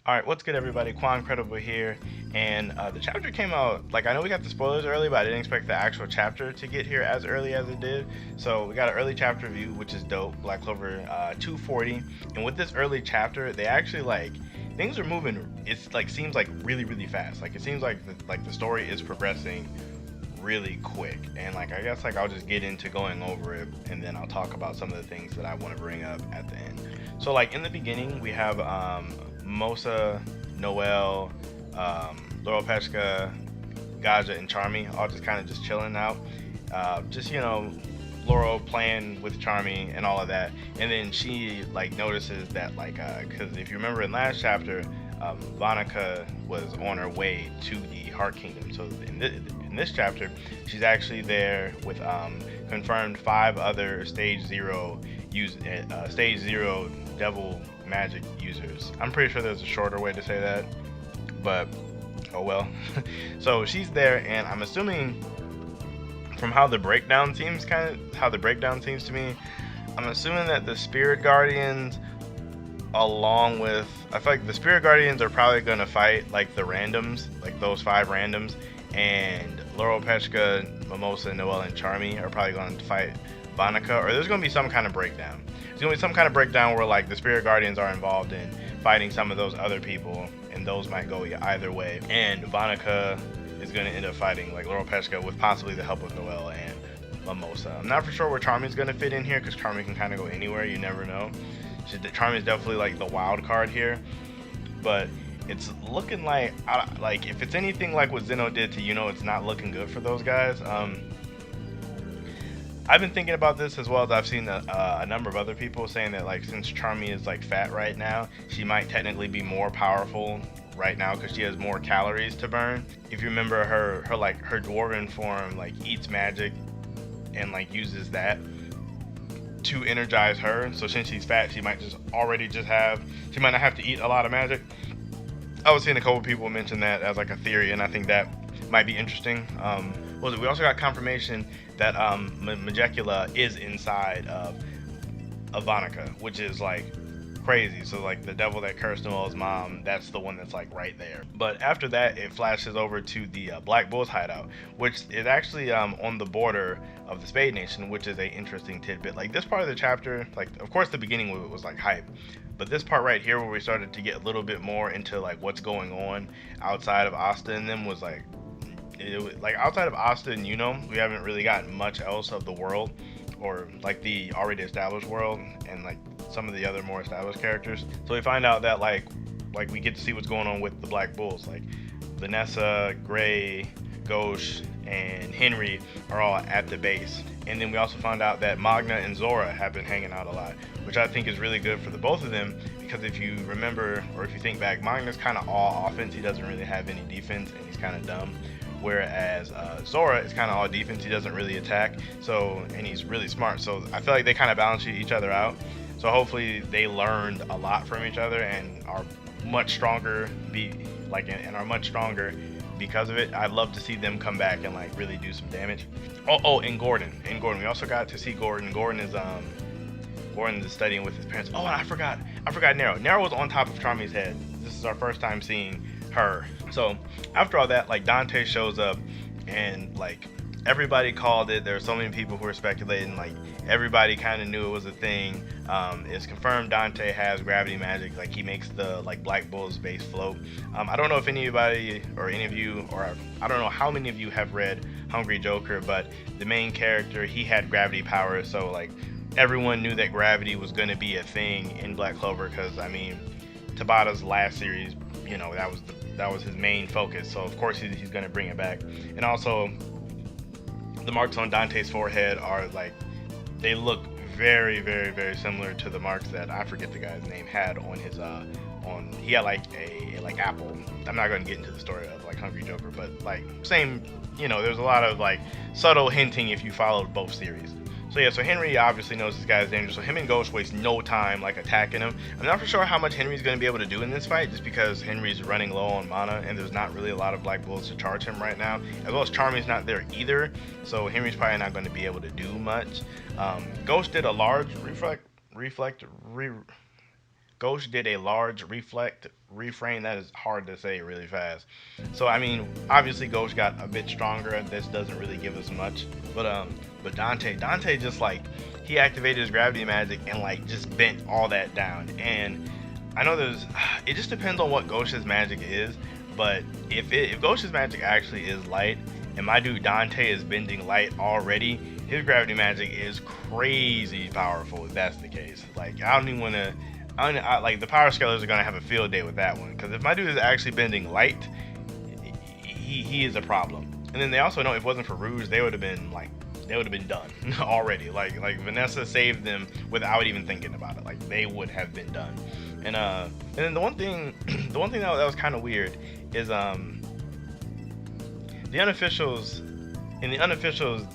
All right, what's good, everybody? Quancredible here, and the chapter came out. Like, I know we got the spoilers early, but I didn't expect the actual chapter to get here as early as it did. So we got an early chapter review, which is dope. Black Clover 240, and with this early chapter, they actually like things are moving. It's like seems like really fast. Like it seems like the story is progressing really quick, and like I guess like I'll just get into going over it, and then I'll talk about some of the things that I want to bring up at the end. So like in the beginning, we have Mosa, Noel, Laurel Peshka, Gaja, and Charmy all just kind of just chilling out. Just Laurel playing with Charmy and all of that, and then she like notices that like because if you remember in last chapter, Vonica was on her way to the Heart Kingdom. So in this chapter, she's actually there with confirmed 5 other stage zero devil magic users. I'm pretty sure there's a shorter way to say that, but oh well. So she's there, and I'm assuming from how the breakdown seems, to me, I'm assuming that the Spirit Guardians, along with, I feel like the Spirit Guardians are probably gonna fight like the randoms, like those 5 randoms, and Laurel Peshka, Mimosa, Noel, and Charmy are probably going to fight Vonica, or there's gonna be some kind of breakdown. There's gonna be some kind of breakdown where like the Spirit Guardians are involved in fighting some of those other people, and those might go either way. And Vonica is gonna end up fighting like Laurel Peshka with possibly the help of Noel and Mimosa. I'm not for sure where Charmy's gonna fit in here because Charmy can kind of go anywhere. You never know. Charmy's definitely like the wild card here, but it's looking like if it's anything like what Zeno did to it's not looking good for those guys. I've been thinking about this as well as I've seen a number of other people saying that like since Charmy is like fat right now, she might technically be more powerful right now because she has more calories to burn. If you remember her dwarven form like eats magic and like uses that to energize her. So since she's fat, she might she might not have to eat a lot of magic. I was seeing a couple people mention that as like a theory, and I think that might be interesting. We also got confirmation that Magecula is inside of Ivanica, which is like crazy. So like the devil that cursed Noel's mom, that's the one that's like right there. But after that, it flashes over to the Black Bulls hideout, which is actually on the border of the Spade Nation, which is a interesting tidbit. Like this part of the chapter, like of course the beginning of it was like hype, but this part right here where we started to get a little bit more into like what's going on outside of Asta and them was like like outside of Asta and we haven't really gotten much else of the world, or like the already established world and like some of the other more established characters. So we find out that like we get to see what's going on with the Black Bulls. Like Vanessa, Gray, Ghosh, and Henry are all at the base. And then we also found out that Magna and Zora have been hanging out a lot, which I think is really good for the both of them, because if you remember, or if you think back, Magna's kind of all offense. He doesn't really have any defense, and he's kind of dumb. Whereas Zora is kind of all defense. He doesn't really attack, and he's really smart. So I feel like they kind of balance each other out. So hopefully they learned a lot from each other and are much stronger. And are much stronger because of it. I'd love to see them come back and like really do some damage. And Gordon. We also got to see Gordon. Gordon is studying with his parents. Oh, and I forgot Nero. Nero was on top of Charmy's head. This is our first time seeing her. So after all that, like Dante shows up, and like everybody called it. There were so many people who were speculating. Like everybody kind of knew it was a thing. It's confirmed Dante has gravity magic. Like he makes the like Black Bull's base float. I don't know if anybody or any of you, or I don't know how many of you have read Hungry Joker, but the main character, he had gravity powers. So like everyone knew that gravity was going to be a thing in Black Clover, because I mean Tabata's last series, that was his main focus. So of course he's going to bring it back. And also the marks on Dante's forehead are like, they look very similar to the marks that I forget the guy's name had on his he had like a like apple. I'm not going to get into the story of like Hungry Joker, but like same, there's a lot of like subtle hinting if you followed both series. So yeah, so Henry obviously knows this guy's dangerous, so him and Ghost waste no time like attacking him. I'm not for sure how much Henry's going to be able to do in this fight, just because Henry's running low on mana and there's not really a lot of Black Bulls to charge him right now, as well as Charmy's not there either, so Henry's probably not going to be able to do much. Ghost did a large reflect reframe that is hard to say really fast. So I mean, obviously Ghost got a bit stronger. This doesn't really give us much, but Dante just like he activated his gravity magic and like just bent all that down. And I know it just depends on what Ghost's magic is, but if Ghost's magic actually is light, and my dude Dante is bending light already, his gravity magic is crazy powerful if that's the case. Like I don't even want to. Like the power scalers are gonna have a field day with that one, because if my dude is actually bending light, he is a problem. And then they also know if it wasn't for Rouge, they would have been done already. Like Vanessa saved them without even thinking about it. Like they would have been done. And then the one thing that was kind of weird is the unofficials. In the unofficials,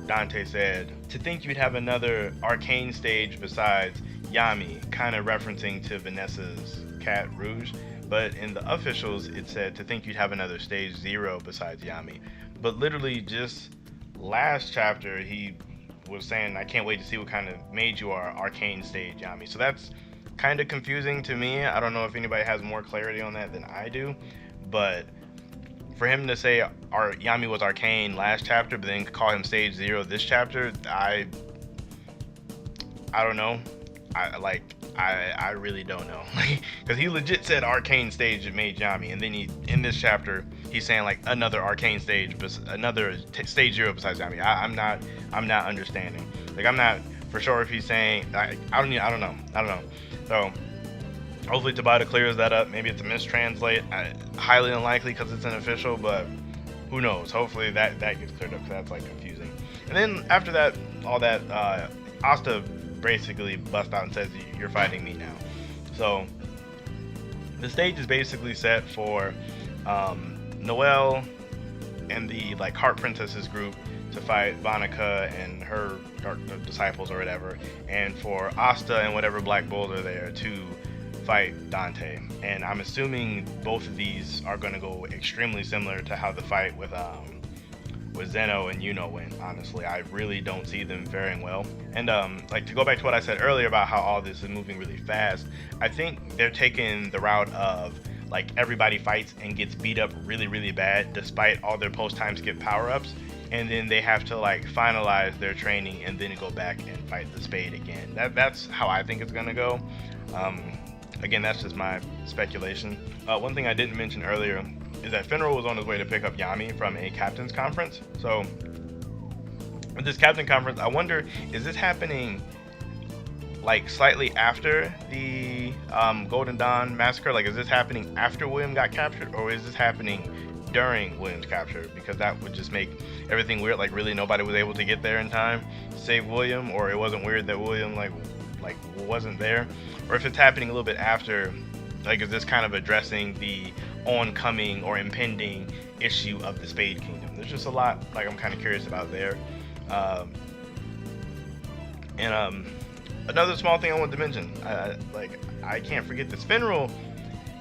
Dante said to think you'd have another arcane stage besides Yami, kind of referencing to Vanessa's cat Rouge. But in the officials, it said to think you'd have another stage 0 besides Yami. But literally just last chapter, he was saying, I can't wait to see what kind of mage you are, arcane stage Yami. So that's kind of confusing to me. I don't know if anybody has more clarity on that than I do. But for him to say our Yami was arcane last chapter, but then call him stage 0 this chapter, I don't know. I really don't know, because he legit said arcane stage made Yami, and then in this chapter he's saying like another arcane stage, but another stage 0 besides Yami. I'm not understanding. Like I'm not for sure if he's saying I don't know. So hopefully Tabata clears that up. Maybe it's a mistranslate. Highly unlikely because it's an official, but who knows? Hopefully that gets cleared up, because that's like confusing. And then after that, all that Asta basically busts out and says you're fighting me now. So the stage is basically set for Noelle and the like Heart Princesses group to fight Vanica and her Dark Disciples or whatever, and for Asta and whatever Black Bulls are there to fight Dante. And I'm assuming both of these are going to go extremely similar to how the fight with Zeno and Yuno went. Honestly, I really don't see them faring well. And like to go back to what I said earlier about how all this is moving really fast, I think they're taking the route of like everybody fights and gets beat up really, really bad despite all their post-time skip power-ups, and then they have to like finalize their training and then go back and fight the Spade again. That's how I think it's gonna go. Again, that's just my speculation. One thing I didn't mention earlier is that Finral was on his way to pick up Yami from a captain's conference. So with this captain conference, I wonder, is this happening like slightly after the Golden Dawn massacre? Like, is this happening after William got captured, or is this happening during William's capture? Because that would just make everything weird. Like, really nobody was able to get there in time to save William, or it wasn't weird that William like wasn't there, or if it's happening a little bit after. Like, is this kind of addressing the oncoming or impending issue of the Spade Kingdom? There's just a lot like I'm kind of curious about there. Another small thing I wanted to mention, I can't forget this. Finral,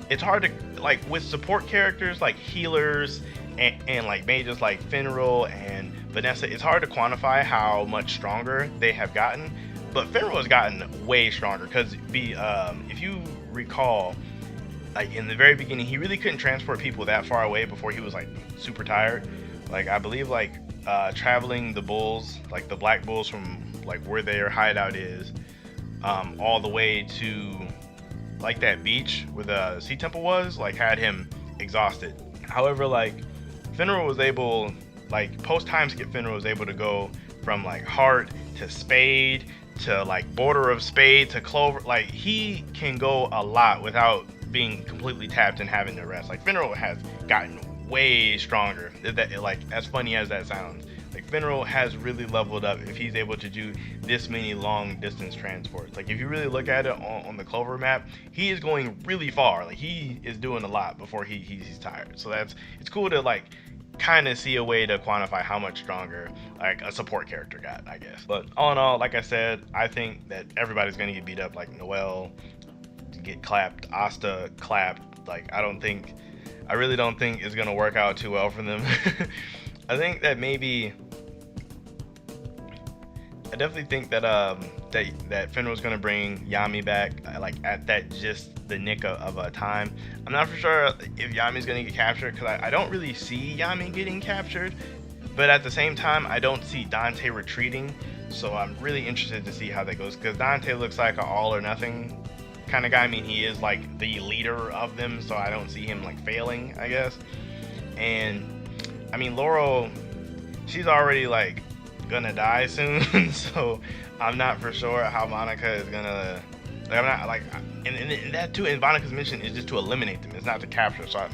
it's hard to, like, with support characters like healers and like mages like Finral and Vanessa, it's hard to quantify how much stronger they have gotten. But Finral has gotten way stronger, because if you recall, like in the very beginning, he really couldn't transport people that far away before he was like super tired. Like I believe like traveling the bulls, like the Black Bulls from like where their hideout is, all the way to like that beach where the Sea Temple was, like had him exhausted. However, like Finral was able, like post time skip, Finral was able to go from like Heart to Spade to like Border of Spade to Clover. Like he can go a lot without being completely tapped and having to rest. Like Finral has gotten way stronger. That, like, as funny as that sounds, like Finral has really leveled up if he's able to do this many long distance transports. Like if you really look at it on the Clover map, he is going really far. Like he is doing a lot before he's tired. So it's cool to like kind of see a way to quantify how much stronger like a support character got, I guess. But all in all, like I said, I think that everybody's gonna get beat up. Like Noelle get clapped, Asta clapped. Like I really don't think it's gonna work out too well for them. I think that maybe definitely think that that Fenrir was gonna bring Yami back, like at that just the nick of a time. I'm not for sure if Yami's gonna get captured, because I don't really see Yami getting captured, but at the same time I don't see Dante retreating. So I'm really interested to see how that goes, because Dante looks like an all or nothing kind of guy. I mean, he is like the leader of them, so I don't see him like failing, I guess. And I mean, Laurel, she's already like gonna die soon, so I'm not for sure how Monica is gonna. Like, I'm not like, and that too. And Monica's mission is just to eliminate them. It's not to capture. So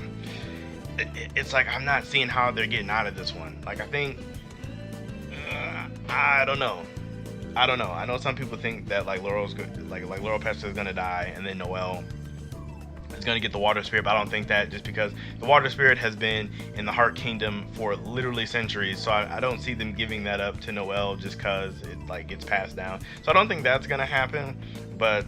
it's like I'm not seeing how they're getting out of this one. Like I think, I don't know. I know some people think that like Laurel's good, like Laurel Pester is gonna die, and then Noelle is gonna get the Water Spirit. But I don't think that, just because the Water Spirit has been in the Heart Kingdom for literally centuries. So I don't see them giving that up to Noelle just cause it like gets passed down. So I don't think that's gonna happen. But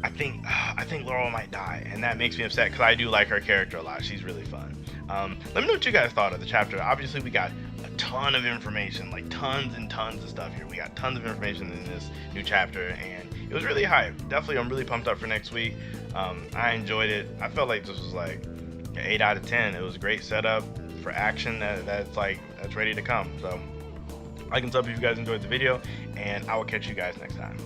I think Laurel might die, and that makes me upset because I do like her character a lot. She's really fun. Let me know what you guys thought of the chapter. Obviously, we got a ton of information, like tons and tons of stuff here. We got tons of information in this new chapter, and it was really hype. Definitely, I'm really pumped up for next week. I enjoyed it. I felt like this was like an 8 out of 10. It was a great setup for action that's ready to come. So like and sub if you guys enjoyed the video, and I will catch you guys next time.